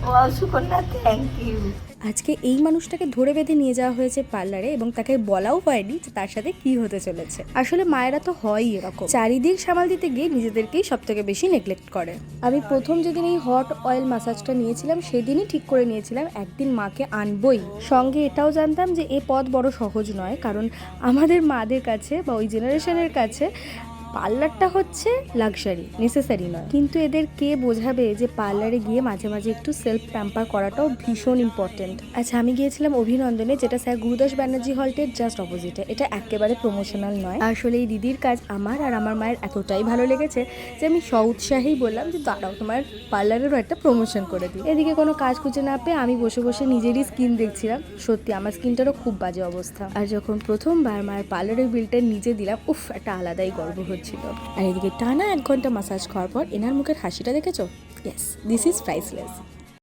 Wow Sukanya, thank you. আজকে এই মানুষটাকে ধরে বেঁধে নিয়ে যাওয়া হয়েছে পার্লারে এবং তাকে বলাও হয়নি যে তার সাথে কি হতে চলেছে। আসলে মায়েরা তো হয়ই এরকম, চারিদিক সামাল দিতে গিয়ে নিজেদেরকেই সব থেকে বেশি নেগলেক্ট করে। আমি প্রথম যেদিন এই হট অয়েল ম্যাসাজটা নিয়েছিলাম সেদিনই ঠিক করে নিয়েছিলাম একদিন মাকে আনবই। সঙ্গে এটাও জানতাম যে এ পথ বড় সহজ নয়, কারণ আমাদের মাদের কাছে বা ওই জেনারেশনের কাছে পার্লারটা হচ্ছে লাক্সারি, নেসেসারি নয়। কিন্তু এদের কে বোঝাবে যে পার্লারে গিয়ে মাঝে মাঝে একটু সেলফ প্যাম্পার করাটাও ভীষণ ইম্পর্টেন্ট। আচ্ছা, আমি গিয়েছিলাম অভিনন্দনে, যেটা স্যার গুরুদাস ব্যানার্জি হলটের জাস্ট অপোজিটে। এটা একেবারে প্রমোশনাল নয়। আসলে এই দিদির কাজ আমার আর আমার মায়ের এতটাই ভালো লেগেছে যে আমি স্বউৎসাহেই বললাম যে দাঁড়াও, তোমার পার্লারেরও একটা প্রমোশন করে দিই। এদিকে কোনো কাজ খুঁজে না পেয়ে আমি বসে বসে নিজেরই স্কিন দেখছিলাম। সত্যি আমার স্কিনটারও খুব বাজে অবস্থা। আর যখন প্রথমবার মায়ের পার্লারের বিলটা নিজে দিলাম, উফ, একটা আলাদাই গর্ব হচ্ছিল। আর এদিকে টানা 1 ঘন্টা মাসাজ খাওয়ার পর এনার মুখের হাসিটা দেখেছো? Yes, this is priceless.